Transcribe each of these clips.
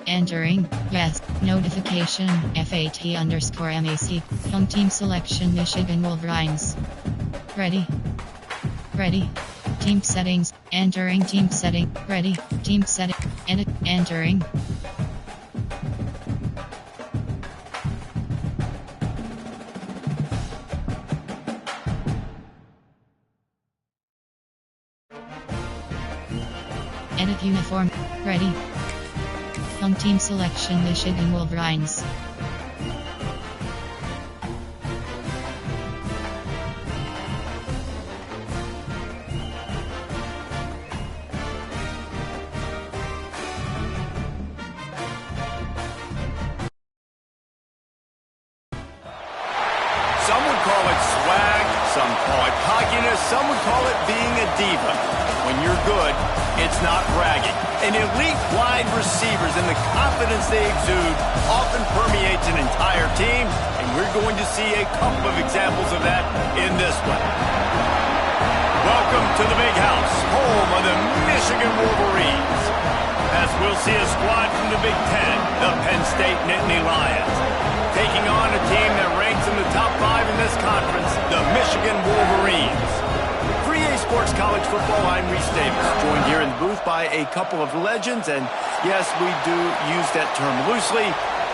Entering, yes, notification, FAT_MAC, home team selection Michigan Wolverines. Ready. Ready. Team settings, entering team setting, ready, team setting, edit, entering. Edit uniform, ready. Home team selection Michigan Wolverines. Some would call it swag, some call it cockiness, some would call it being a diva. When you're good, it's not bragging. And elite wide receivers and the confidence they exude often permeates an entire team, and we're going to see a couple of examples of that in this one. Welcome to the Big House, home of the Michigan Wolverines. As we'll see a squad from the Big Ten, the Penn State Nittany Lions, taking on a team that ranks in the top 5 in this conference, the Michigan Wolverines. For EA Sports College Football, I'm Reese Davis, joined here in the booth by a couple of legends, and yes, we do use that term loosely.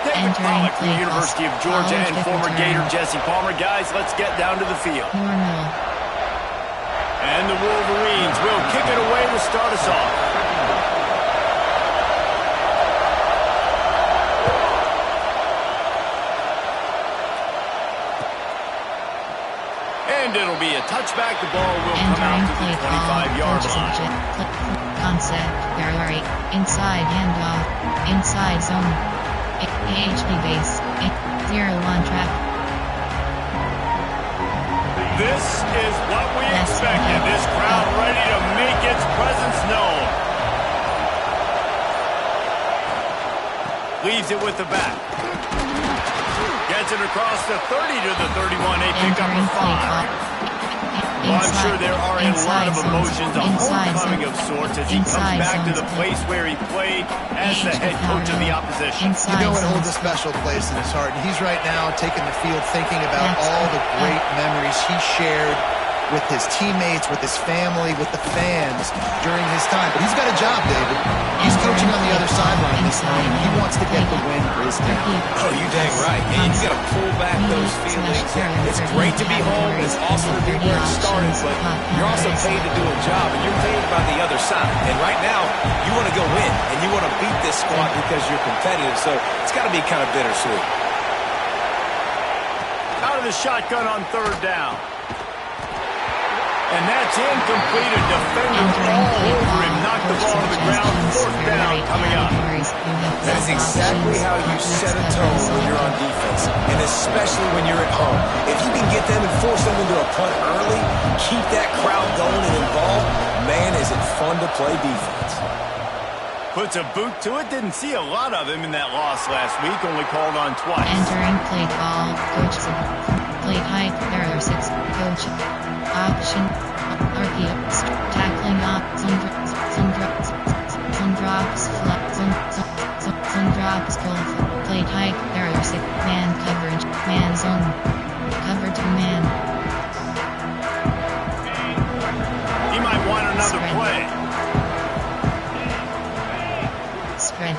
David Pollack from the University of Georgia and former Gator Jesse Palmer. Guys, let's get down to the field. And the Wolverines will kick it away to start us off. And it'll be a touchback. The ball will come out to the 25-yard line. Concept, Ferrari, inside handoff, inside zone, AHP base, 0-1 trap. This is what we expected. This crowd ready to make its presence known. Leaves it with the back. Gets it across the 30 to the 31. A pickup of 5. Well, I'm sure there are a lot of emotions, a homecoming of sorts as he comes back to the place where he played as the head coach of the opposition. You know it holds a special place in his heart, and he's right now taking the field thinking about all the great memories he shared with his teammates, with his family, with the fans during his time. But he's got a job, David. He's coaching on the other sideline this morning. He wants to get the win for his team. Oh, you dang right. And you got to pull back those feelings. It's great to be home. It's awesome to be where it started, but you're also paid to do a job, and you're paid by the other side. And right now, you want to go win, and you want to beat this squad because you're competitive. So it's got to be kind of bittersweet. Out of the shotgun on third down. And that's incomplete. A defender all over him. Knocked the ball to the ground. Fourth down coming up. That is exactly how you set a tone when you're on defense, and especially when you're at home. If you can get them and force them into a punt early, keep that crowd going and involved, man, is it fun to play defense. Puts a boot to it. Didn't see a lot of him in that loss last week. Only called on twice. Entering play call. Coach. Play height. There are 6. Coach. Option. RPO. Tackling up. Some drops. Some drops. Play height. There are 6. Man coverage. Man zone. Cover to man. He might want another play. Spread.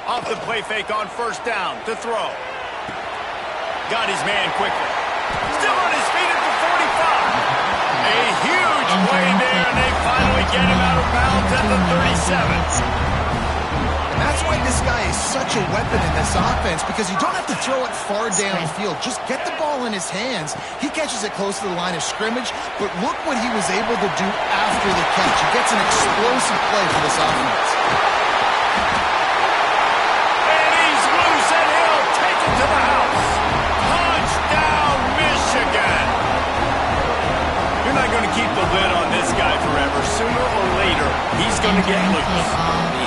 Off the play fake on first down to throw. Got his man quickly. Still on his feet at the 45. A huge play there, and they finally get him out of bounds at the 37. And that's why this guy is such a weapon in this offense, because you don't have to throw it far downfield. Just get the ball in his hands. He catches it close to the line of scrimmage, but look what he was able to do after the catch. He gets an explosive play for this offense. And he's loose, and he'll take it to the house. Touchdown, Michigan. You're not going to keep the lid on this guy forever. Sooner or later, he's going to get loose.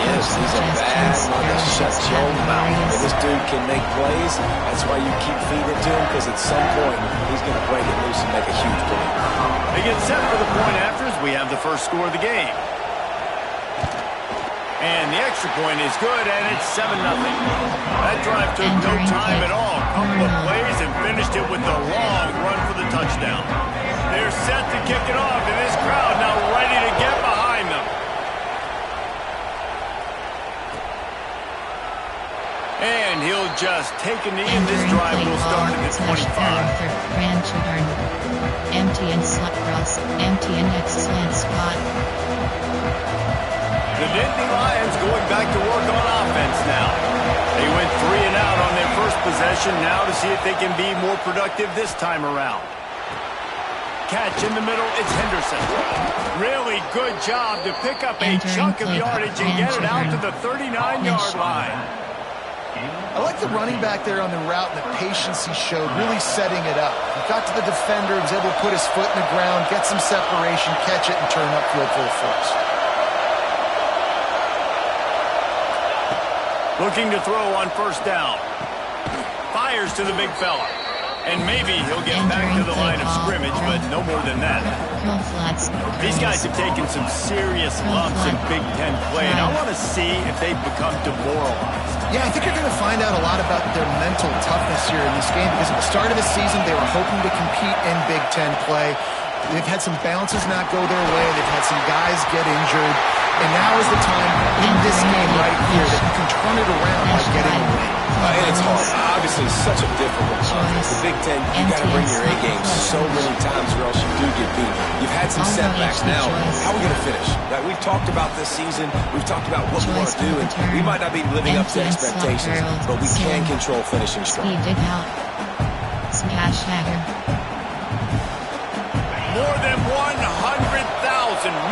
Yes, he's a bad one that shuts your mouth. I mean, this dude can make plays. That's why you keep feeding it to him, because at some point, he's going to break it loose and make a huge play. They get set for the point after as we have the first score of the game. And the extra point is good, and it's 7-0. That drive took no time at all. A couple of plays and finished it with a long run for the touchdown. They're set to kick it off, and this crowd now ready to get behind them. And he'll just take a knee, and this drive will start at the 25. Empty and slot cross. Empty and excellent spot. The Nittany Lions going back to work on offense now. They went 3 and out on their first possession, now to see if they can be more productive this time around. Catch in the middle, it's Henderson. Really good job to pick up a chunk of yardage and get it out to the 39-yard line. I like the running back there on the route and the patience he showed, really setting it up. He got to the defender, was able to put his foot in the ground, get some separation, catch it, and turn upfield full force. Looking to throw on first down. Fires to the big fella. And maybe he'll get back to the line of scrimmage, but no more than that. These guys have taken some serious lumps in Big Ten play, and I want to see if they've become demoralized. Yeah, I think you're going to find out a lot about their mental toughness here in this game, because at the start of the season, they were hoping to compete in Big Ten play. They've had some bounces not go their way. They've had some guys get injured. And now is the time in this game right here that you can turn it around by getting a win. And it's hard. Obviously, such a difficult conference. The Big Ten, you got to bring your A game so many times or else you do get beat. You've had some setbacks. Now, how are we going to finish? Right, we've talked about this season. We've talked about what we want to do. And we might not be living up to expectations, but we can control finishing strong. Smash dagger. More than 100,000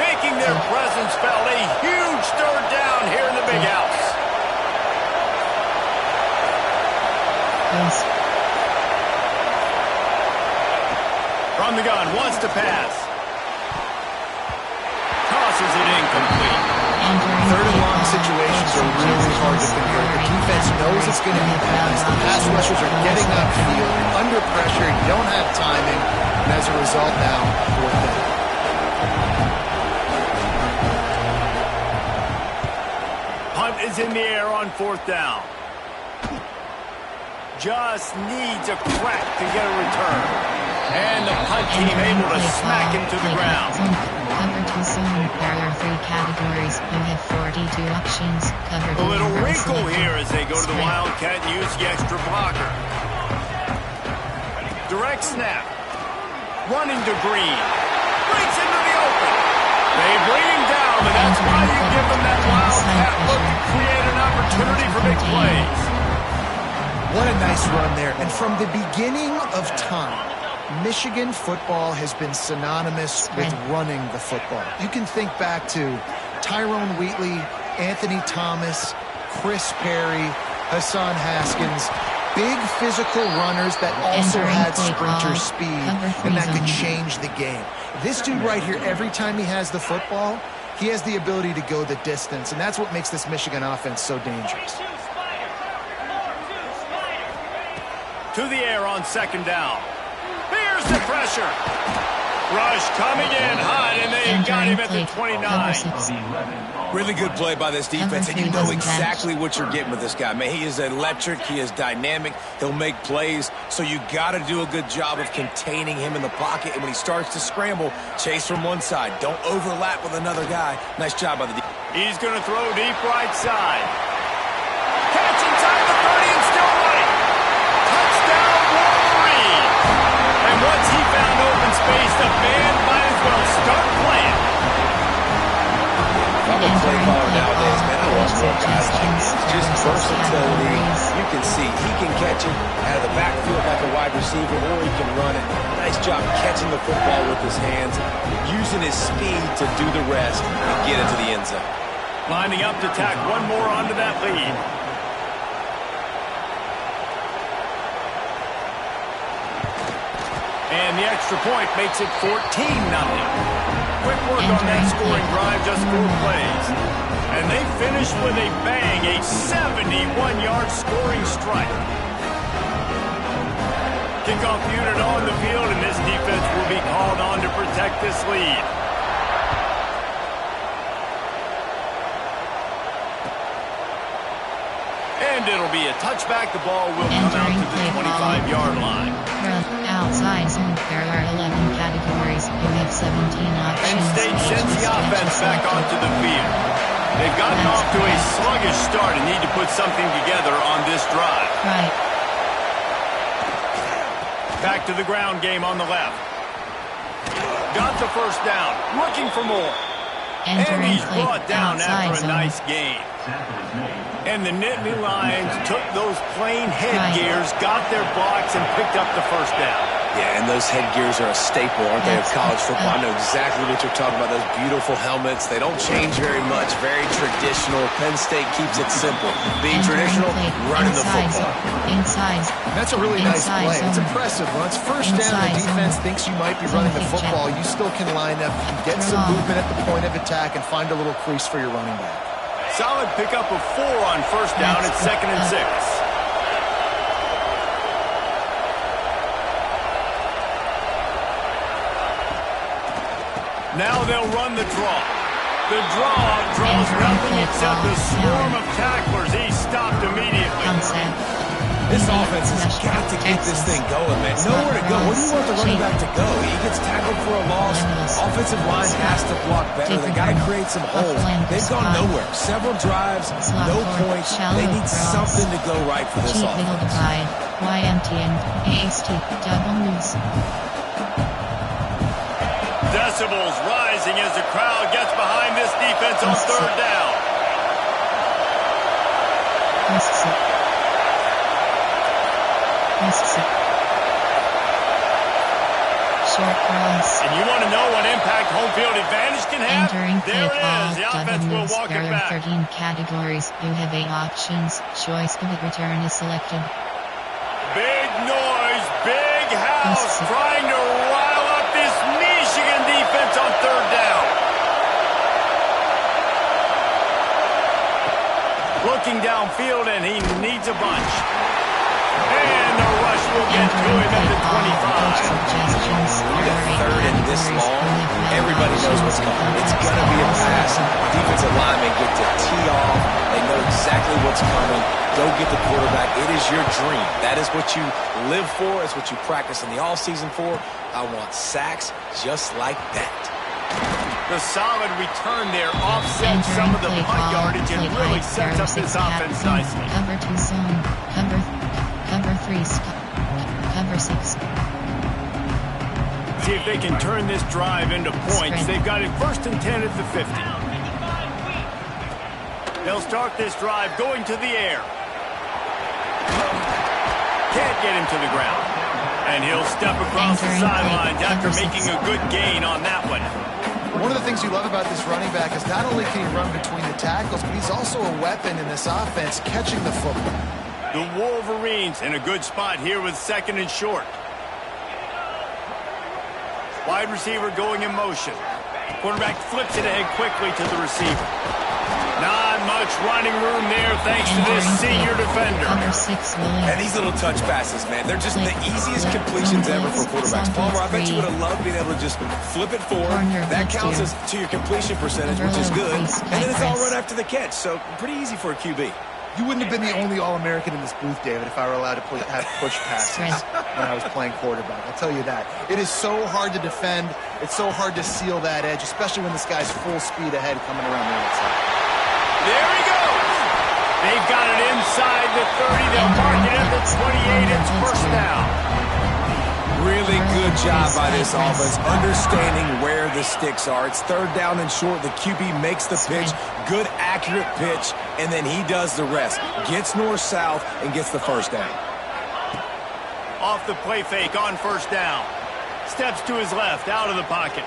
making their presence felt. A huge third down here in the big house. Yes. From the gun, wants to pass. Tosses it incomplete. Third and long situations are really hard to convert. The defense knows it's going to be passed. The pass rushers are getting upfield, under pressure, you don't have timing, and as a result now, fourth down. Punt is in the air on fourth down. Just needs a crack to get a return. And the punt team able to smack him to the ground. Cover 2 zone. There are 3 categories. You have 42 options. Cover A little wrinkle here as they go to the Wildcat and use the extra blocker. Direct snap. Running to Green. Breaks into the open. They bring him down, and that's why you give them that Wildcat look to create an opportunity for big plays. What a nice run there. And from the beginning of time, Michigan football has been synonymous with running the football. You can think back to Tyrone Wheatley, Anthony Thomas, Chris Perry, Hassan Haskins. Big physical runners that also had sprinter speed, and that could change the game. This dude right here, every time he has the football, he has the ability to go the distance, and that's what makes this Michigan offense so dangerous. To the air on second down. Here's the pressure. Rush coming in hot, and they got him at the 29. Really good play by this defense, and you know exactly what you're getting with this guy. Man, he is electric. He is dynamic. He'll make plays, so you got to do a good job of containing him in the pocket. And when he starts to scramble, chase from one side. Don't overlap with another guy. Nice job by the defense. He's going to throw deep right side. Catch inside the 30 and still running. Touchdown, Wolverine. And once he found open space, the band might as well start playing. I'm a play caller nowadays, man. I want more guys like this. Just versatility. You can see he can catch it out of the backfield like a wide receiver, or he can run it. Nice job catching the football with his hands, using his speed to do the rest and get into the end zone. Lining up to tack one more onto that lead. And the extra point makes it 14-0. Quick work on that scoring drive, just 4 plays. And they finish with a bang, a 71-yard scoring strike. Kickoff unit on the field, and this defense will be called on to protect this lead. it'll be a touchback. The ball will come out to the 25-yard line. Outside zone, there are 11 categories. You have 17 options. Penn State sends the offense back onto the field. They've gotten off to a sluggish start and need to put something together on this drive. Right. Back to the ground game on the left. Got the first down. Looking for more. And he's brought down after a nice gain. And the Nittany Lions took those plain headgears, got their blocks, and picked up the first down. Yeah, and those headgears are a staple, aren't they, of college football? I know exactly what you're talking about, those beautiful helmets. They don't change very much, very traditional. Penn State keeps it simple. Being traditional, running the football. That's a really nice play. It's impressive. When it's first down, the defense thinks you might be running the football. You still can line up, you can get some movement at the point of attack, and find a little crease for your running back. Solid pickup of 4 on first down. It's 2nd and 6. Now they'll run the draw. The draw draws nothing except a swarm of tacklers. He's stopped immediately. This offense has got to get this thing going, man. Nowhere to go. Where do you want the running back to go? He gets tackled for a loss. Offensive line has to block better. They got to create some holes. They've gone nowhere. Several drives, no points. They need something to go right for this offense. Decibels rising as the crowd gets behind this defense on third down. Short cross. And you want to know what impact home field advantage can have? Entering there it ball, is. The offense will walk there it are back. 13 categories. You have 8 options. Choice of return is selected. Big noise, big house, trying to rile up this Michigan defense on third down. Looking downfield, and he needs a bunch. And the rush will get to him at the 25. You got third and this long, everybody knows what's coming. It's going to be a pass. Defensive linemen get to tee off. They know exactly what's coming. Go get the quarterback. It is your dream. That is what you live for. It's what you practice in the offseason for. I want sacks just like that. The solid return there offsets some of the punt yardage and really sets up this offense nicely. Cover 2 zone. Cover 3 cover 6. See if they can turn this drive into points. They've got it 1st and 10 at the 50. They'll start this drive going to the air. Can't get him to the ground. And he'll step across the sidelines after making a good gain on that one. One of the things you love about this running back is not only can he run between the tackles, but he's also a weapon in this offense, catching the football. The Wolverines in a good spot here with 2nd and short. Wide receiver going in motion. Quarterback flips it ahead quickly to the receiver. Not much running room there thanks to this senior defender. And these little touch passes, man, they're just the easiest completions ever for quarterbacks. Palmer, I bet you would have loved being able to just flip it forward. That counts as to your completion percentage, which is good. And then it's all run after the catch, so pretty easy for a QB. You wouldn't have been the only All-American in this booth, David, if I were allowed to have push passes when I was playing quarterback. I'll tell you that. It is so hard to defend. It's so hard to seal that edge, especially when this guy's full speed ahead coming around the outside. There he goes. They've got it inside the 30. They'll mark it at the 28. It's first down. Really good job by this offense, understanding where the sticks are. It's 3rd down and short. The QB makes the pitch. Good, accurate pitch, and then he does the rest. Gets north-south and gets the first down. Off the play fake on first down. Steps to his left, out of the pocket.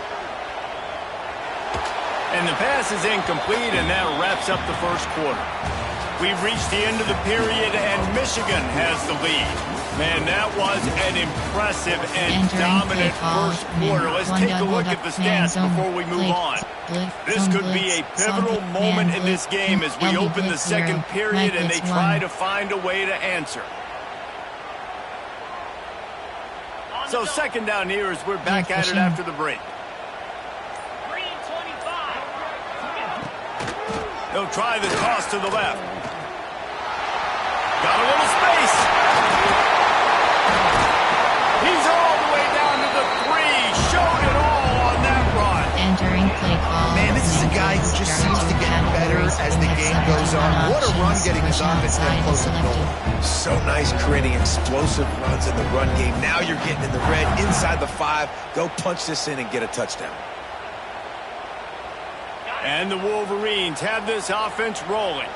And the pass is incomplete, and that wraps up the first quarter. We've reached the end of the period, and Michigan has the lead. Man, that was an impressive and dominant first quarter. Let's take a look at the stats before we move on. This could be a pivotal moment in this game as we open the second period and they try to find a way to answer. So 2nd down here as we're back at it after the break. They'll try the toss to the left. Got a little space. He's all the way down to the 3. Showed it all on that run. Entering play call. Man, this is a guy who just seems to get better as the game goes on. What a run getting his offense that close to the goal. So nice creating explosive runs in the run game. Now you're getting in the red inside the 5. Go punch this in and get a touchdown. And the Wolverines have this offense rolling.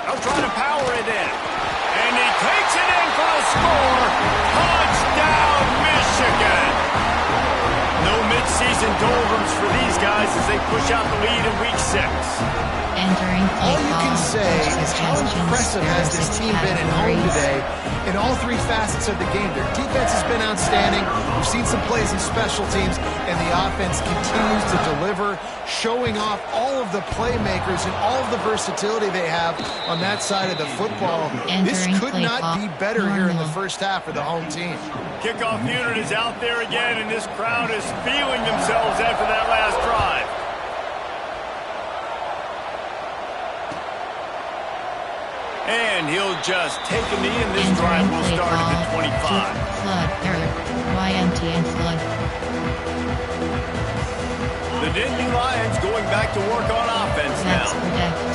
They'll try to power it in. And he takes it in for the score. Touchdown, Michigan. No midseason doldrums for these guys as they push out the lead in week 6. Entering play All you can say is how impressive has this team been at home today in all 3 facets of the game. Their defense has been outstanding. We've seen some plays in special teams, and the offense continues to deliver, showing off all of the playmakers and all of the versatility they have on that side of the football. This could not be better here in the first half for the home team. Kickoff unit is out there again, and this crowd is feeling themselves after that last drive. And he'll just take a knee, and this drive will start at the 25. Flood, error, YMT and flood. The Nittany Lions going back to work on offense now.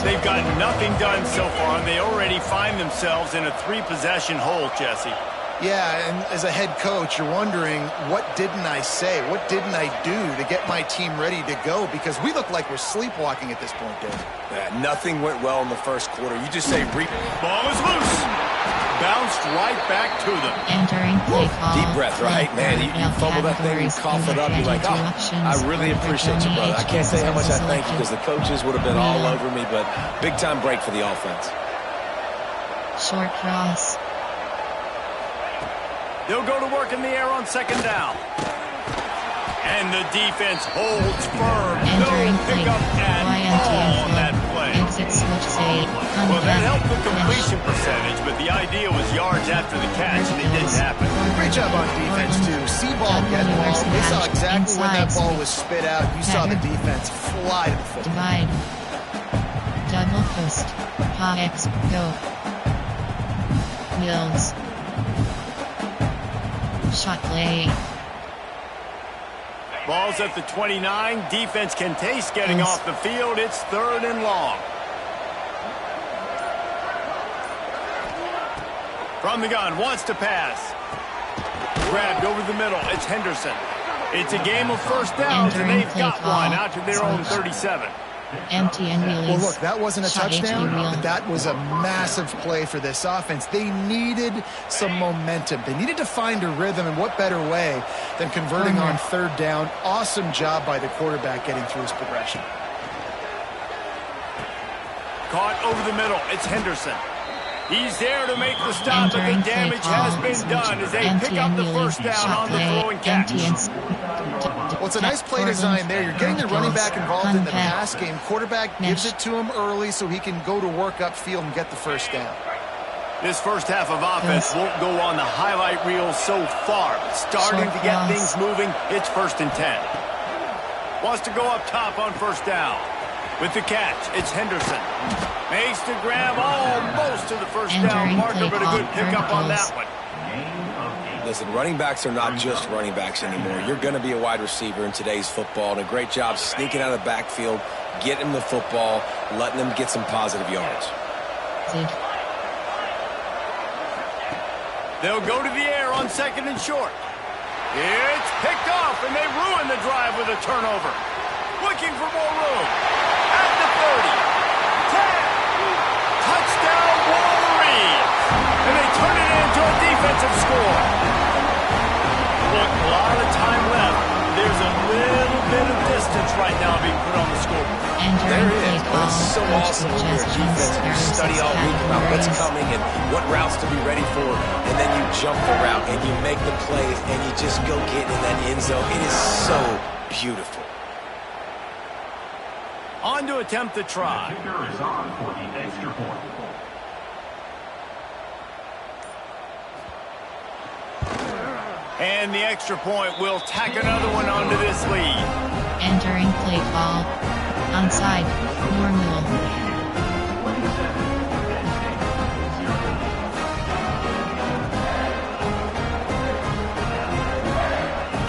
They've got nothing done so far, and they already find themselves in a 3-possession hole, Jesse. Yeah, and as a head coach, you're wondering, what didn't I say? What didn't I do to get my team ready to go? Because we look like we're sleepwalking at this point, Dave. Yeah, nothing went well in the first quarter. You just say, ball is loose. Bounced right back to them. Entering play call. Deep breath, right? Man, you fumble that thing, you cough it up, you're like, oh, I really appreciate you, brother. I can't say how much I thank you because the coaches would have been all over me, but big-time break for the offense. Short cross. They'll go to work in the air on second down. And the defense holds firm. Entering No pickup at all on that play. Exit switch save. Well, that helped the completion percentage, but the idea was yards after the catch, and it didn't happen. Great job on defense, too. See ball, get ball. They saw exactly when that ball was spit out. You saw the defense fly to the football. Divide. Double post. X go. Mills. Shot play. Ball's at the 29. Defense can taste getting off the field. It's 3rd and long. From the gun, wants to pass. Grabbed over the middle. It's Henderson. It's a game of first downs, and they've got one out to their own 37. Empty and release. Well, look, that wasn't a touchdown, but that was a massive play for this offense. They needed some momentum. They needed to find a rhythm, and what better way than converting on 3rd down. Awesome job by the quarterback getting through his progression. Caught over the middle. It's Henderson. He's there to make the stop, but the damage has been done as they pick up the first down on the throw and catch. Well, it's a nice play design there. You're getting the running back involved in the pass game. Quarterback gives it to him early so he can go to work upfield and get the first down. This first half of offense won't go on the highlight reel so far, but starting to get things moving. It's 1st and 10. Wants to go up top on first down. With the catch, it's Henderson. Makes the grab almost to the first down marker, but a good pickup on that one. Listen, running backs are not just running backs anymore. You're going to be a wide receiver in today's football, and a great job sneaking out of the backfield, getting them the football, letting them get some positive yards. They'll go to the air on 2nd and short. It's picked off, and they ruin the drive with a turnover. Looking for more room. At the 30. 10. Touchdown, Wolverines. And they turn it into a defensive score. Look, a lot of time left. There's a little bit of distance right now being put on the scoreboard. There is, but it's so awesome when you're a defense and you study all week about what's coming and what routes to be ready for, and then you jump the route and you make the plays and you just go get in that end zone. It is so beautiful. On to attempt the try. The kicker is on for the extra point. And the extra point will tack another one onto this lead. Entering play call. Onside. Normal.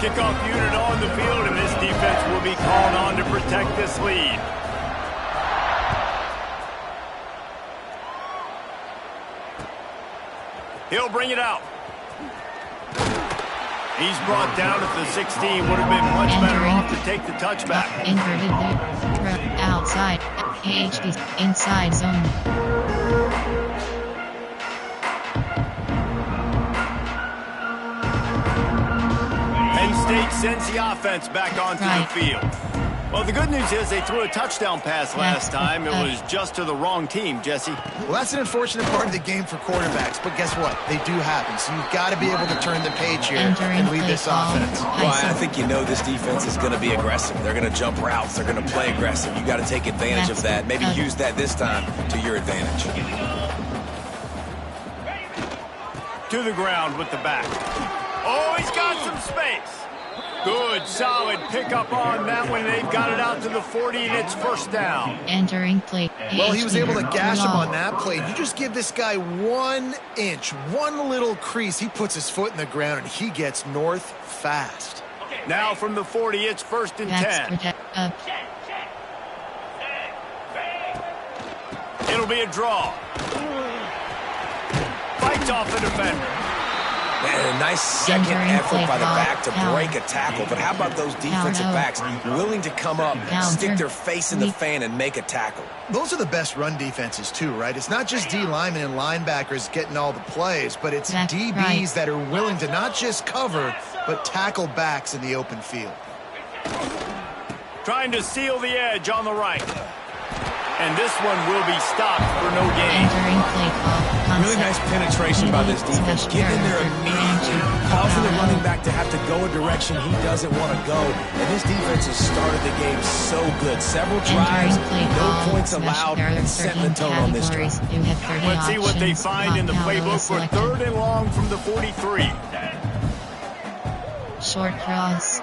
Kickoff unit on the field, and this defense will be called on to protect this lead. He'll bring it out. He's brought down at the 16. Would have been much better off to take the touchback. Inverted loop. Outside. HD. Inside zone. Penn State sends the offense back onto the field. Well, the good news is they threw a touchdown pass last time. It was just to the wrong team, Jesse. Well, that's an unfortunate part of the game for quarterbacks, but guess what? They do happen, so you've got to be able to turn the page here and lead this offense. Well, I think you know this defense is going to be aggressive. They're going to jump routes. They're going to play aggressive. You got to take advantage of that. Maybe use that this time to your advantage. To the ground with the back. Oh, he's got some space. Good, solid pickup on that one. They've got it out to the 40, and it's first down. Entering play. Well, he was able to gash him on that play. You just give this guy 1 inch, one little crease. He puts his foot in the ground, and he gets north fast. Now from the 40, it's 1st and 10. It'll be a draw. Fights off the defender. Man, a nice second effort by the back to break a tackle. But how about those defensive backs willing to come up, stick their face in the fan, and make a tackle? Those are the best run defenses, too, right? It's not just D linemen and linebackers getting all the plays, but it's DBs that are willing to not just cover, but tackle backs in the open field. Trying to seal the edge on the right. And this one will be stopped for no gain. Really nice penetration by this defense. Getting in there immediately, causing the running back to have to go a direction he doesn't want to go. And this defense has started the game so good. Several drives, no points allowed, and setting the tone on this drive. Let's see what they find in the playbook for 3rd and long from the 43. Short cross.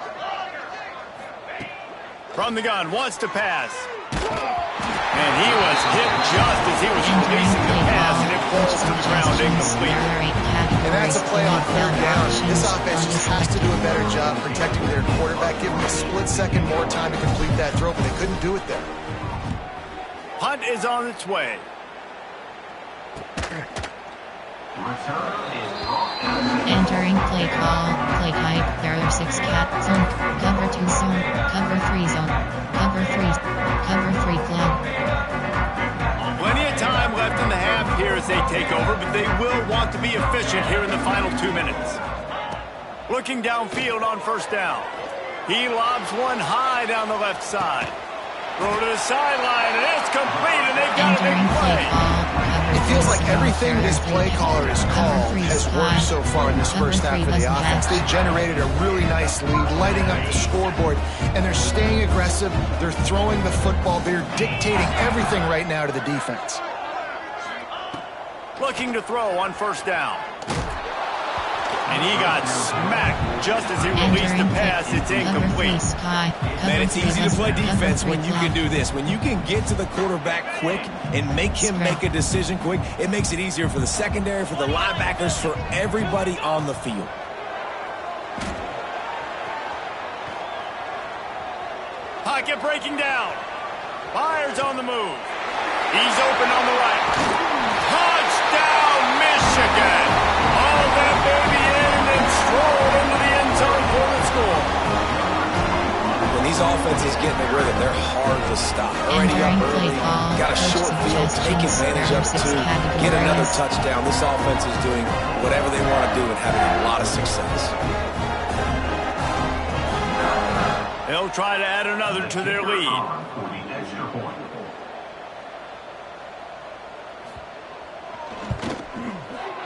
From the gun, wants to pass. And he was hit just as he was releasing the pass, and it falls to the ground incomplete. And that's a play on 3rd down. This offense just has to do a better job protecting their quarterback, give him a split second more time to complete that throw, but they couldn't do it there. Punt is on its way. Entering play call. Play type. There are 6 cat zone. Cover 2 zone. Cover 3 zone. Cover 3. Cover 3 flag. Plenty of time left in the half here as they take over, but they will want to be efficient here in the final 2 minutes. Looking downfield on 1st down. He lobs one high down the left side. Throw to the sideline, and it's complete, and they've got a big play. It feels like everything this play caller has called has worked so far in this first half for the offense. They generated a really nice lead, lighting up the scoreboard, and they're staying aggressive. They're throwing the football. They're dictating everything right now to the defense. Looking to throw on 1st down. And he got smacked just as he released the pass. It's incomplete. Man, it's easy to play defense when you can do this. When you can get to the quarterback quick and make him make a decision quick, it makes it easier for the secondary, for the linebackers, for everybody on the field. Pocket breaking down. Byers on the move. He's open on the right. Touchdown, Michigan. All that baby in and then strolled into the end zone for the score. When these offenses get in the rhythm, they're hard to stop. Already up early, got a short field, take advantage of it too, get another touchdown. This offense is doing whatever they want to do and having a lot of success. They'll try to add another to their lead.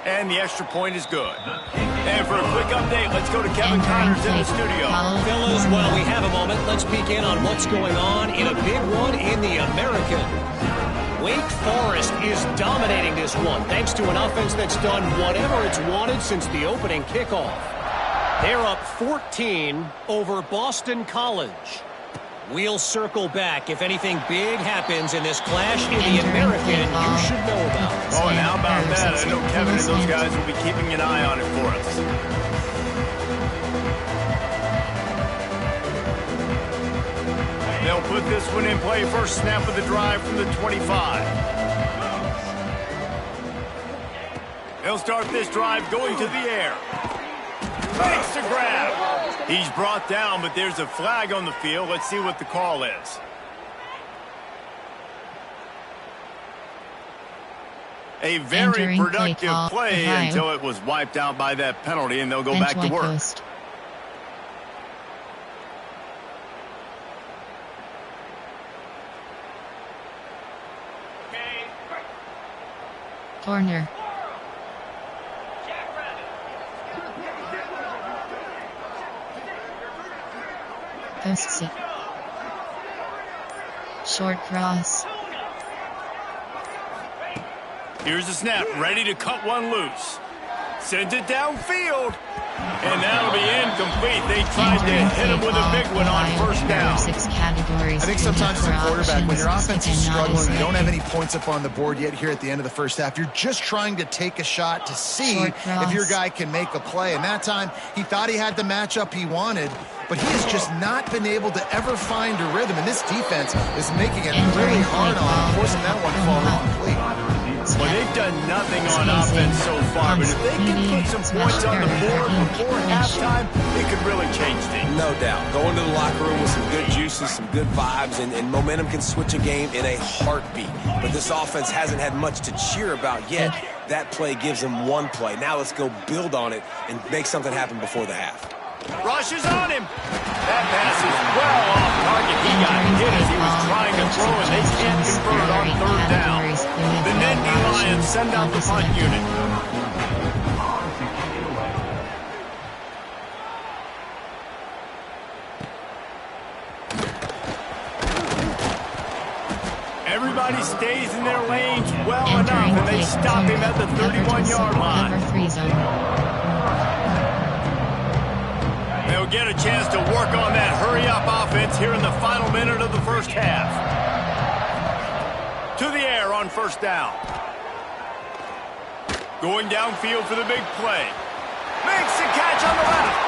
And the extra point is good. And for a quick update, let's go to Kevin Connors in the studio. Fellas, while we have a moment, let's peek in on what's going on in a big one in the American. Wake Forest is dominating this one, thanks to an offense that's done whatever it's wanted since the opening kickoff. They're up 14 over Boston College. We'll circle back. If anything big happens in this clash in the American, you should know about it. Oh, and how about that? I know Kevin and those guys will be keeping an eye on it for us. one in play. First snap of the drive from the 25. They'll start this drive going to the air. Makes the grab. He's brought down, but there's a flag on the field. Let's see what the call is. A very productive play until it was wiped out by that penalty, and they'll go back to work. Corner. Post. Short cross. Here's the snap, ready to cut one loose. Sends it downfield. And that'll be incomplete. They tried to hit him with a big one on first down. I think sometimes as a quarterback, when your offense is struggling, you don't have any points up on the board yet here at the end of the first half. You're just trying to take a shot to see if your guy can make a play. And that time, he thought he had the matchup he wanted, but he has just not been able to ever find a rhythm. And this defense is making it really hard on him, forcing that one to fall incomplete. Well, they've done nothing on offense so far, but if they can put some points on the board before halftime, it could really change things. No doubt. Going to the locker room with some good juices, some good vibes, and momentum can switch a game in a heartbeat. But this offense hasn't had much to cheer about yet. That play gives them one play. Now let's go build on it and make something happen before the half. Rushes on him. That pass is well off target. He got hit as he was trying to throw, and they can't convert on third down. The Nittany Lions send out the punt unit. Everybody stays in their lanes well enough, and they stop him at the 31-yard line. They'll get a chance to work on that hurry-up offense here in the final minute of the first half. To the air on first down. Going downfield for the big play. Makes the catch on the left.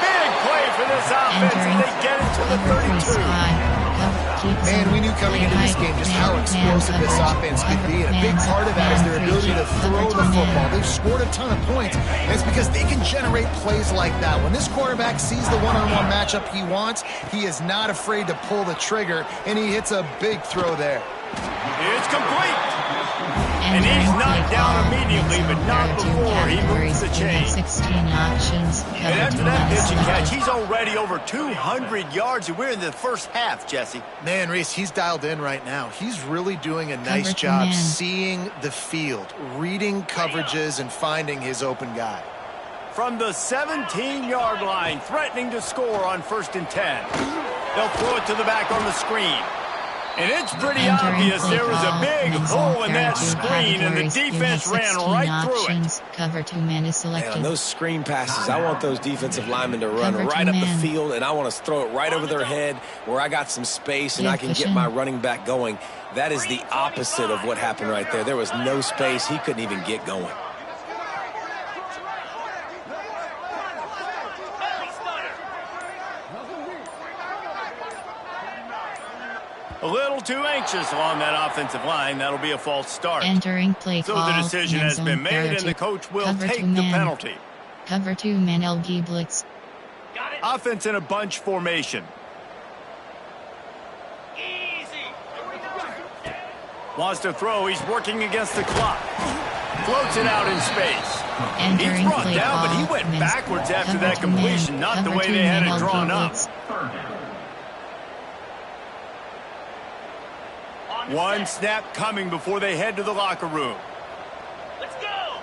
Big play for this offense, and they get it to the 32. Man, we knew coming into this game just how explosive this offense could be, and a big part of that is their ability to throw the football. They've scored a ton of points, and it's because they can generate plays like that. When this quarterback sees the one-on-one matchup he wants, he is not afraid to pull the trigger, and he hits a big throw there. It's complete. And he's knocked down immediately, but not before he moves the chain. 16 options. And after that pitch and catch, he's already over 200 yards, and we're in the first half, Jesse. Man, Reese, he's dialed in right now. He's really doing a nice job seeing the field, reading coverages, and finding his open guy. From the 17-yard line, threatening to score on 1st and 10. They'll throw it to the back on the screen. And it's pretty obvious there was a big hole in that screen, and the defense ran right through it. Cover 2 man is selected. On those screen passes, I want those defensive linemen to run right up the field, and I want to throw it right over their head where I got some space and I can get my running back going. That is the opposite of what happened right there. There was no space. He couldn't even get going. A little too anxious along that offensive line. That'll be a false start. Entering play call. So the decision has been made, and the coach will take the penalty. Cover 2 man LG blitz. Offense in a bunch formation. Wants to throw. He's working against the clock. Floats it out in space. He's brought down, but he went backwards after that completion. Not the way they had it drawn up. One snap coming before they head to the locker room. Let's go!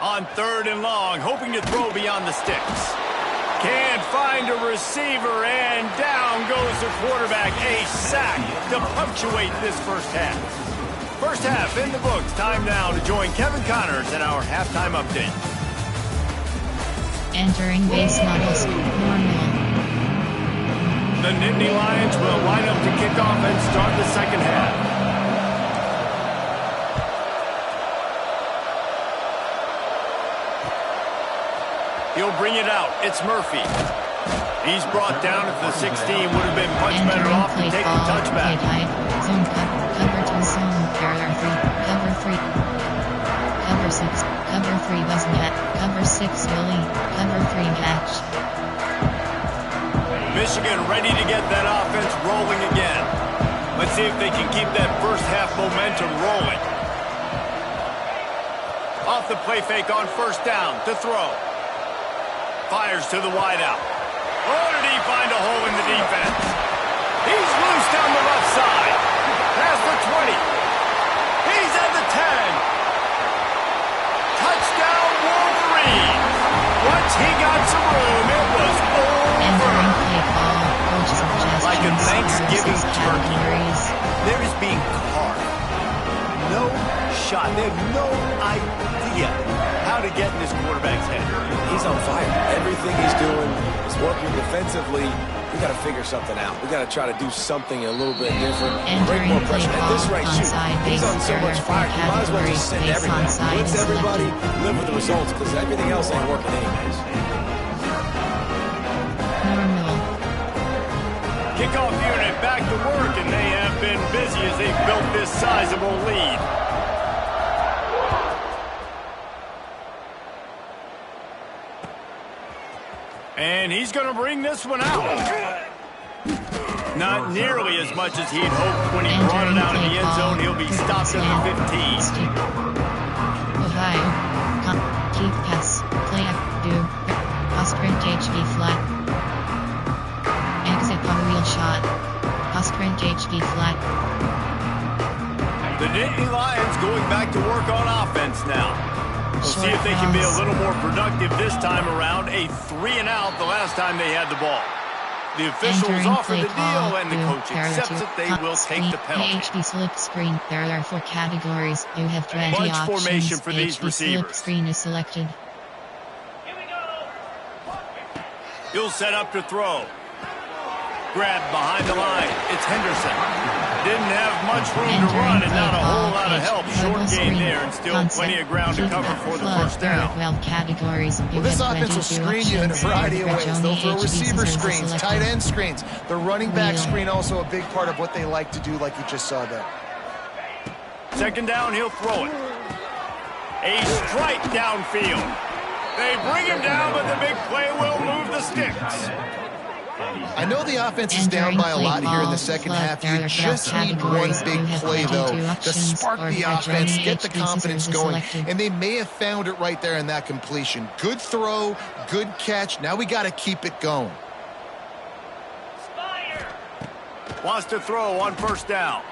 On 3rd and long, hoping to throw beyond the sticks. Can't find a receiver, and down goes the quarterback. A sack to punctuate this first half. First half in the books. Time now to join Kevin Connors in our halftime update. Entering base models. Normal. The Nittany Lions will line up to kick off and start the second half. He'll bring it out. It's Murphy. He's brought down at the 16. Would have been much better off to take the touchback. Zone cover 2 zone. Cover 3. Cover 3. Cover 6. Cover 3 was net. Cover 6 Billy. Cover 3 match. Michigan ready to get that offense rolling again. Let's see if they can keep that first half momentum rolling. Off the play fake on first down to throw. Fires to the wideout. Oh, did he find a hole in the defense? He's loose down the left side. Pass for 20. He's at the 10. Touchdown Wolverines. Once he got some room, it was over. Like a Thanksgiving turkey. There is being carved. No shot. They have no idea how to get in this quarterback's head. He's on fire. Everything he's doing is working defensively. We got to figure something out. We got to try to do something a little bit different. Break more pressure. At this rate, shoot. He's on so much fire. You might as well just send everybody. Blitz everybody. Live with the results because everything else ain't working anyways. Kickoff unit back to work, and they have been busy as they've built this sizable lead. And he's going to bring this one out. Not nearly as much as he'd hoped when he brought it out in the end zone. He'll be stopped at the 15. Ohio. Keep pass. Play do. Sprint HV flat. Exit on wheel shot. Sprint HV flat. The Nittany Lions going back to work on offense now. We'll see if they can be a little more productive this time around. A 3-and-out the last time they had the ball. The officials offer the deal, and the coach accepts it. They will take the penalty. HB slip screen. There are 4 categories. You have 20 Bunch options. formation for these HB receivers. slip screen is selected. He'll set up to throw. Grab behind the line. It's Henderson. Didn't have much room to run and not a whole lot of help. Short game there and still plenty of ground to cover for the first down. Well, this offense will screen you in a variety of ways. They'll throw receiver screens, tight end screens. The running back screen also a big part of what they like to do, like you just saw there. Second down, he'll throw it. A strike downfield. They bring him down, but the big play will move the sticks. I know the offense is down by a lot here in the second half. You just need one big play, though, to spark the offense, get the confidence going, and they may have found it right there in that completion. Good throw, good catch. Now we got to keep it going. Wants to throw on first down.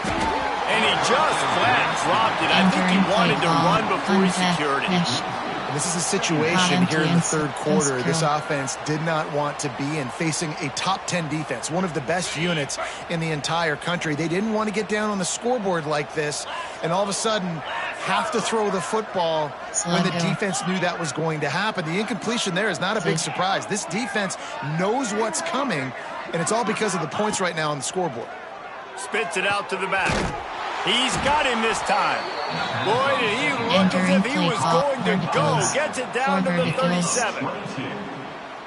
And he just flat dropped it. I think he wanted to run before he secured it. This is a situation here in the third quarter this offense did not want to be in, facing a top 10 defense, one of the best units in the entire country. They didn't want to get down on the scoreboard like this and all of a sudden have to throw the football when the defense knew that was going to happen. The incompletion there is not a big surprise. This defense knows what's coming, and it's all because of the points right now on the scoreboard. Spits it out to the back. He's got him this time. Boy, did he look as if he was going to go. Gets it down to the 37.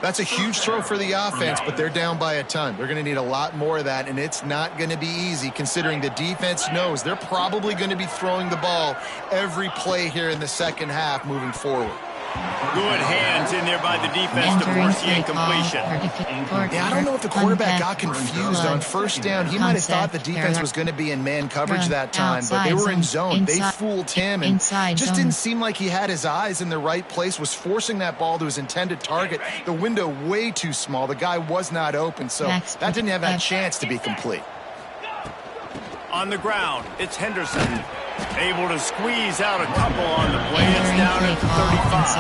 That's a huge throw for the offense, but they're down by a ton. They're going to need a lot more of that, and it's not going to be easy considering the defense knows they're probably going to be throwing the ball every play here in the second half moving forward. Good hands in there by the defense to force the incompletion. Yeah, I don't know if the quarterback got confused on first down. He might have thought the defense was going to be in man coverage that time, but they were in zone. They fooled him and just didn't seem like he had his eyes in the right place, was forcing that ball to his intended target. The window way too small. The guy was not open, so that didn't have that chance to be complete. On the ground, it's Henderson. Able to squeeze out a couple on the play. It's down at the 35.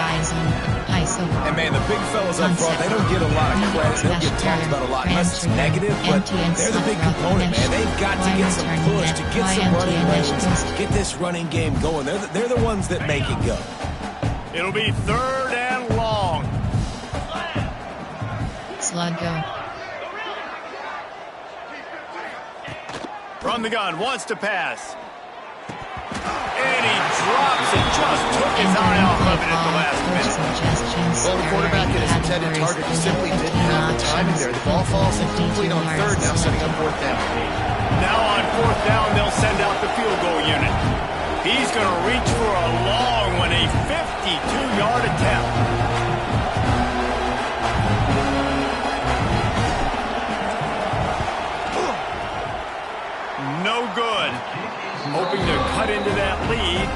And, man, the big fellas up front, they don't get a lot of credit. They don't get talked about a lot unless it's negative, but they're the big component, man. They've got to get some push, to get some running lanes, get this running game going. They're the ones that make it go. It'll be third and long. Slug go. From the gun, wants to pass. And he drops and just took his eye off of it at the last minute. Well, the quarterback and his intended target just simply didn't have the timing there. The ball falls incomplete on third, now setting up fourth down. Now on fourth down, they'll send out the field goal unit. He's going to reach for a long one, a 52-yard attempt. No good. Hoping to cut into that lead.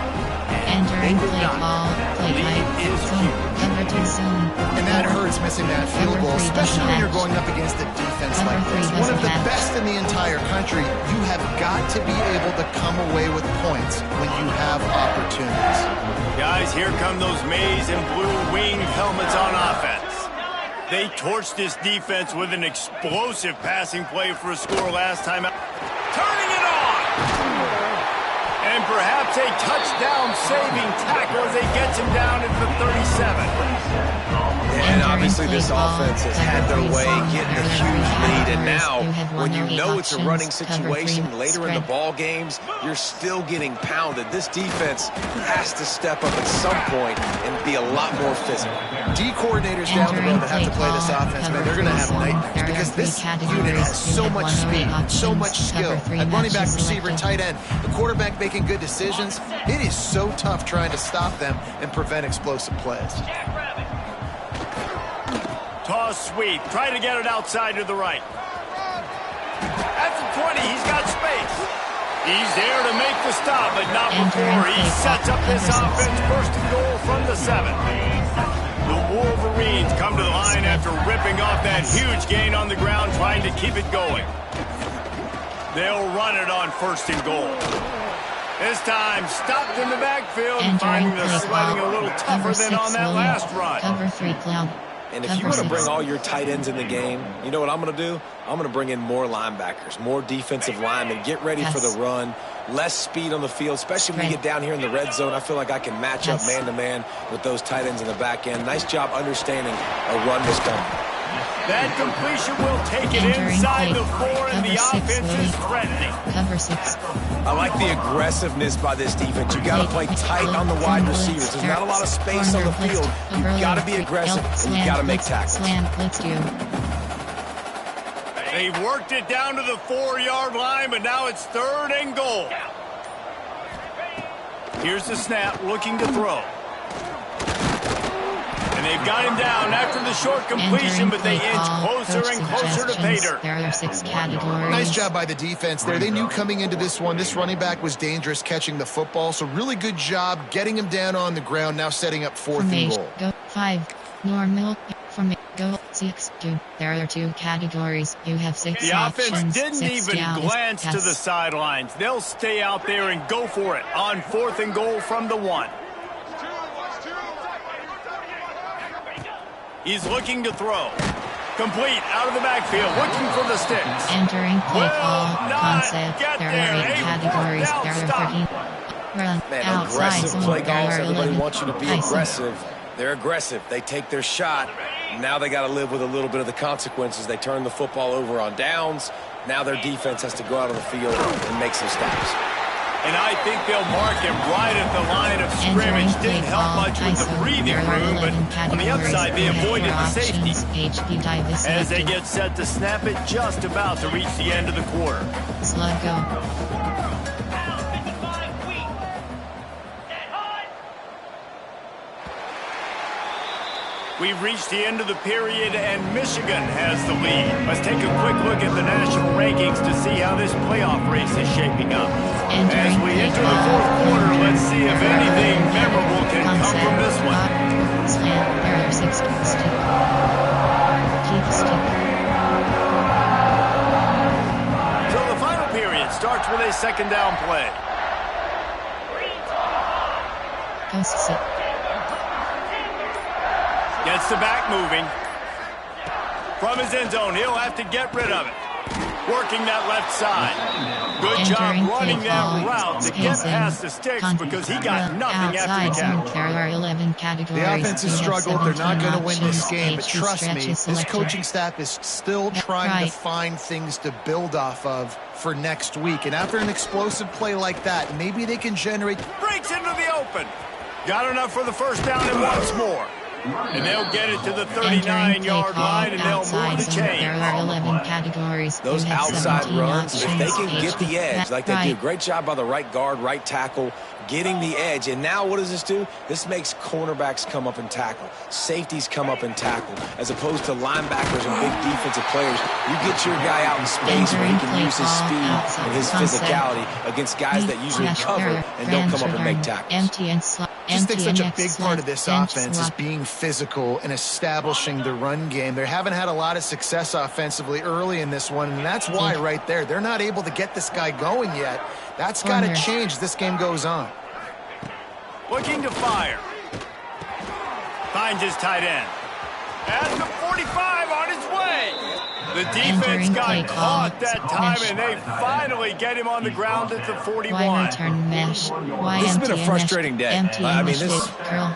Entering play call, play height, zone, cover 2 zone. And that hurts missing that field goal, especially when you're going up against a defense like this. One of the best in the entire country. You have got to be able to come away with points when you have opportunities. Guys, here come those maize and blue winged helmets on offense. They torched this defense with an explosive passing play for a score last time out. Turning it on! And perhaps a touchdown-saving tackle as they gets him down at the 37. And obviously this offense has had their way, getting a huge lead. And now, when you know it's a running situation later in the ball games, you're still getting pounded. This defense has to step up at some point and be a lot more physical. D coordinators down the road that have to play this offense, man, they're going to have nightmares because this unit has so much speed, so much skill. At running back, receiver, and tight end, the quarterback making good decisions. It is so tough trying to stop them and prevent explosive plays. Toss sweep. Try to get it outside to the right. At the 20, he's got space. He's there to make the stop, but not before he sets up this offense. First and goal from the 7. The Wolverines come to the line after ripping off that huge gain on the ground, trying to keep it going. They'll run it on first and goal. This time, stopped in the backfield, finding the sledding a little tougher than on that last run. Cover 3 cloud. And if you want to bring all your tight ends in the game, you know what I'm going to do? I'm going to bring in more linebackers, more defensive linemen, get ready for the run, less speed on the field, especially when you get down here in the red zone. I feel like I can match up man-to-man with those tight ends in the back end. Nice job understanding a run was coming. That completion will take it inside the 4, and the offense is threatening. Cover 6. I like the aggressiveness by this defense. You got to play tight on the wide receivers. There's not a lot of space on the field. You got to be aggressive, and you got to make tackles. They've worked it down to the 4-yard line, but now it's third and goal. Here's the snap, looking to throw. And they've got him down after the short completion, but they inch closer and closer to pay dirt. There are 6 categories. Nice job by the defense there. They knew coming into this one, this running back was dangerous catching the football, so really good job getting him down on the ground, now setting up fourth and goal. Go 5. Normal. From go 6 2. There are 2 categories. You have 6 The options. offense didn't 6 even down. glance to the sidelines. They'll stay out there and go for it on fourth and goal from the 1. He's looking to throw. Complete out of the backfield, looking for the sticks. Entering play call concept. Get There there. are 8 categories. There are 13. Run Man, outside aggressive zone. play There calls. are Everybody 11. wants you to be aggressive. They're aggressive. They take their shot. Now they got to live with a little bit of the consequences. They turn the football over on downs. Now their defense has to go out on the field and make some stops. And I think they'll mark him right at the line of scrimmage. Didn't help much with the breathing room, but on the upside, they avoided the safety. As they get set to snap it, just about to reach the end of the quarter. Slug go. We've reached the end of the period, and Michigan has the lead. Let's take a quick look at the national rankings to see how this playoff race is shaping up. As we enter the fourth quarter, let's see if anything memorable can come from this one. There are 6 stick. Keep stick. So the final period starts with a second down play. Go sit. Gets the back moving. From his end zone, he'll have to get rid of it. Working that left side. Good job running that route to get past the sticks because he got nothing after the catch. There are 11 categories. The offense has struggled. They're not going to win this game. But HP trust me, this selector. coaching staff is still trying to find things to build off of for next week. And after an explosive play like that, maybe they can generate. Breaks into the open. Got enough for the first down and once more. And they'll get it to the 39-yard line, and they'll move the chains. There are 11 categories. Those outside runs, if they can get the edge, like they do, great job by the right guard, right tackle, getting the edge. And now what does this do? This makes cornerbacks come up and tackle. Safeties come up and tackle. As opposed to linebackers and big defensive players, you get your guy out in space where he can use his speed and his physicality against guys that usually cover and don't come up and make tackles. I just think such a big part of this offense is being physical and establishing the run game. They haven't had a lot of success offensively early in this one, and that's why right there, they're not able to get this guy going yet. That's got to change as this game goes on. Looking to fire. Finds his tight end. At the 45 on his way. The defense got caught that time, and they finally get him on the ground at the 41. This has been a frustrating day. I mean,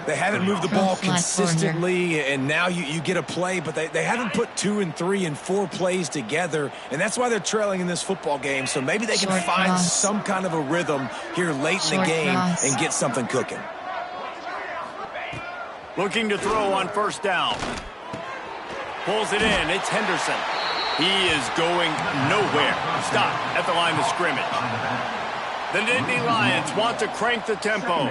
they haven't moved the ball consistently, and now you get a play, but they haven't put 2 and 3 and 4 plays together, and that's why they're trailing in this football game. So maybe they can find some kind of a rhythm here late in the game and get something cooking. Looking to throw on first down. Pulls it in. It's Henderson. He is going nowhere. Stop at the line of scrimmage. The Nittany Lions want to crank the tempo.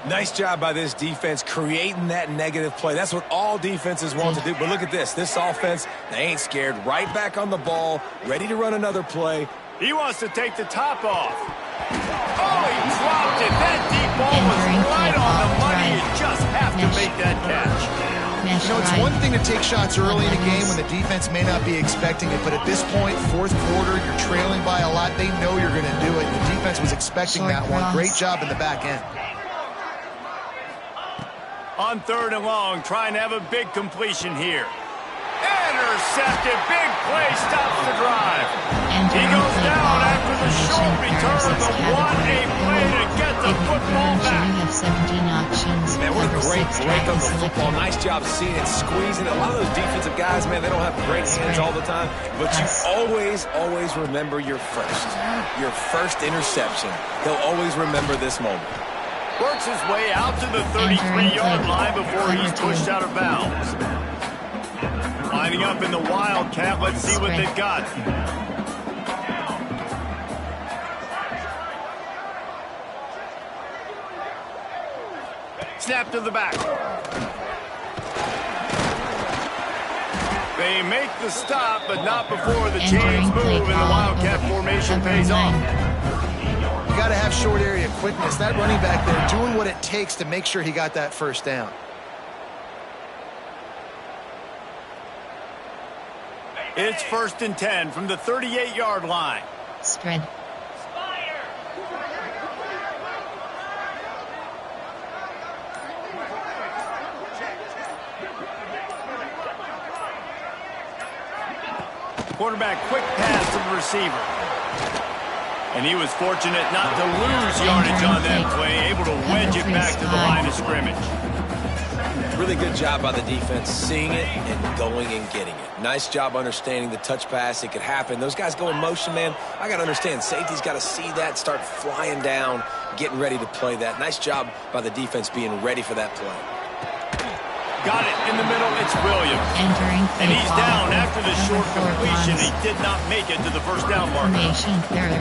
Nice job by this defense creating that negative play. That's what all defenses want to do. But look at this. This offense, they ain't scared. Right back on the ball, ready to run another play. He wants to take the top off. Oh, he dropped it. That deep ball was right on the money. You just have to make that catch. You know, it's one thing to take shots early in a game when the defense may not be expecting it, but at this point, fourth quarter, you're trailing by a lot. They know you're going to do it. The defense was expecting that one. Great job in the back end. On 3rd and long, trying to have a big completion here. Intercepted. Big play stops the drive. He goes down after the short return, but what a play to get the football back. You have 17 options. Man, what a great break on the football. Nice job seeing it, squeezing it. A lot of those defensive guys, man, they don't have great hands all the time, but you always remember your first interception. He'll always remember this moment. Works his way out to the 33-yard line before he's pushed out of bounds. Lining up in the Wildcat. Let's see what they've got. Snap to the back. They make the stop, but not before the chains move and the Wildcat formation pays off. You got to have short area quickness. That running back there doing what it takes to make sure he got that first down. It's 1st and 10 from the 38-yard line. Spread. Quarterback, quick pass to the receiver. And he was fortunate not to lose yardage on that play, able to wedge it back to the line of scrimmage. Really good job by the defense, seeing it and going and getting it. Nice job understanding the touch pass. It could happen. Those guys go in motion, man. I got to understand. Safety's got to see that, start flying down, getting ready to play that. Nice job by the defense being ready for that play. Got it in the middle. It's Williams. And he's down after the short completion. He did not make it to the first down marker.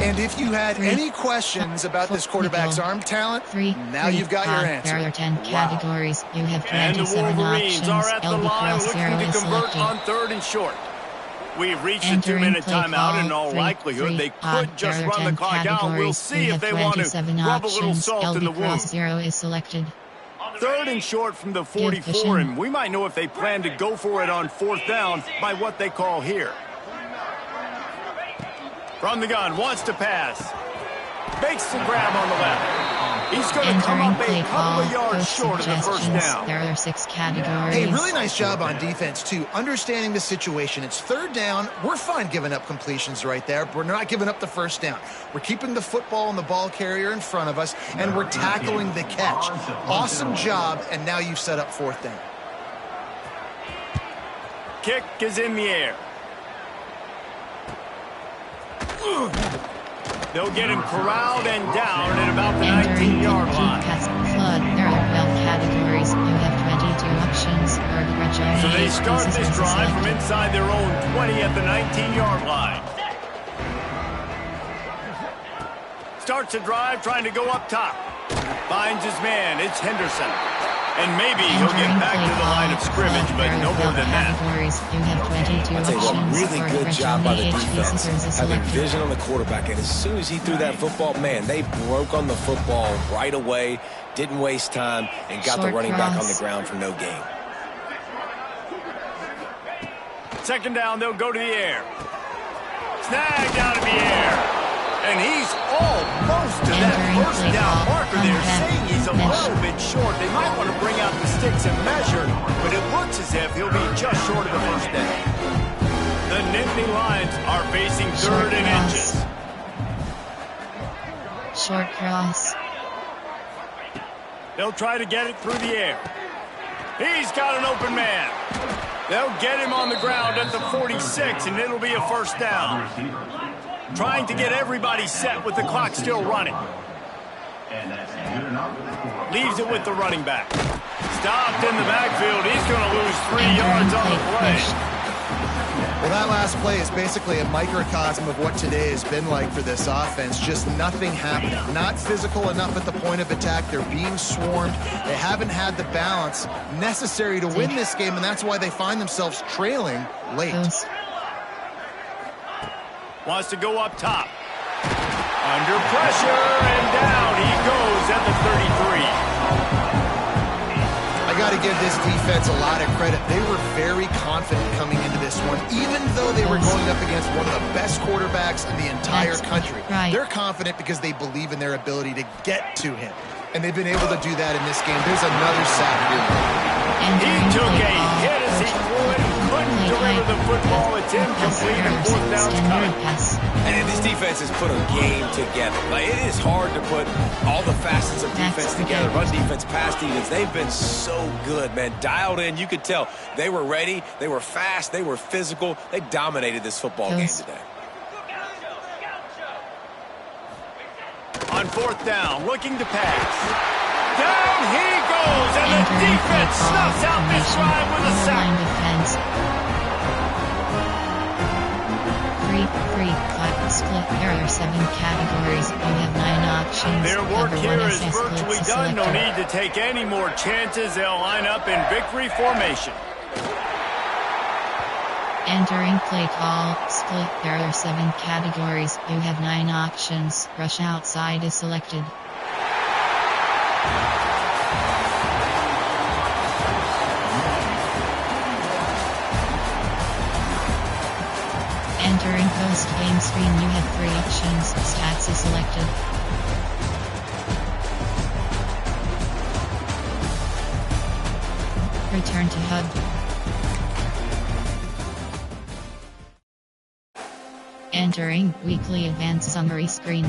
And if you had any questions about this quarterback's arm talent, now you've got your answer. There are 10 categories. You have 27 and the Wolverines options. are at the line looking to convert selected. on 3rd and short. We've reached a 2-minute timeout. In all likelihood, they could just run the clock out. We'll see if they want to rub a little salt in the wound. 0 is selected. 3rd and short from the 44, and we might know if they plan to go for it on 4th down by what they call here. From the gun, wants to pass. Makes the grab on the left. He's going to come Entering up a play couple call, of yards coach short of the first suggestions. down. There are 6 categories. Hey, really nice job on defense, too. Understanding the situation. It's third down. We're fine giving up completions right there. But we're not giving up the first down. We're keeping the football and the ball carrier in front of us, and we're tackling the catch. Awesome job, and now you've set up fourth down. Kick is in the air. They'll get him corralled and down at about the Entering 19-yard complete line. pass flood. There are 12 categories. You have 22 options. So they start this drive from inside their own 20 at the 19-yard line. Starts the drive trying to go up top. Finds his man. It's Henderson. And maybe he'll get back to the line of scrimmage, but no more than that. You have 22 I'll tell you what, options. really good job by the defense. Having vision on the quarterback, and as soon as he threw that football, man, they broke on the football right away, didn't waste time, and got the running back on the ground for no gain. Second down, they'll go to the air. Snagged out of the air. And he's almost to that first down marker. They're saying he's a little bit short. They might want to bring out the sticks and measure, but it looks as if he'll be just short of the first down. The Nittany Lions are facing third and inches. Short cross. They'll try to get it through the air. He's got an open man. They'll get him on the ground at the 46, and it'll be a first down. Trying to get everybody set with the clock still running. Leaves it with the running back. Stopped in the backfield. He's going to lose 3 yards on the play. Well, that last play is basically a microcosm of what today has been like for this offense. Just nothing happening. Not physical enough at the point of attack. They're being swarmed. They haven't had the balance necessary to win this game, and that's why they find themselves trailing late. Wants to go up top. Under pressure, and down he goes at the 33. I got to give this defense a lot of credit. They were very confident coming into this one, even though they were going up against one of the best quarterbacks in the entire country. They're confident because they believe in their ability to get to him, and they've been able to do that in this game. There's another sack here. He took a hit as he threw it and couldn't deliver the football. It's incomplete and fourth down's coming. And this defense has put a game together. Like, it is hard to put all the facets of defense together. Run defense, pass defense. They've been so good, man. Dialed in. You could tell they were ready. They were fast. They were physical. They dominated this football game today. On fourth down, looking to pass. Down he goes, and the defense snuffs out this drive with a sack. Free, clap, split. There are 7 categories. You have 9 options. Their work here is virtually done. No need to take any more chances. They'll line up in victory formation. Entering play call, split. There are 7 categories. You have 9 options. Rush outside is selected. Entering post-game screen, you have 3 options. Stats is selected. Return to HUD. Entering weekly advanced summary screen.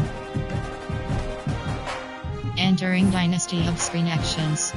Entering Dynasty Hub screen actions.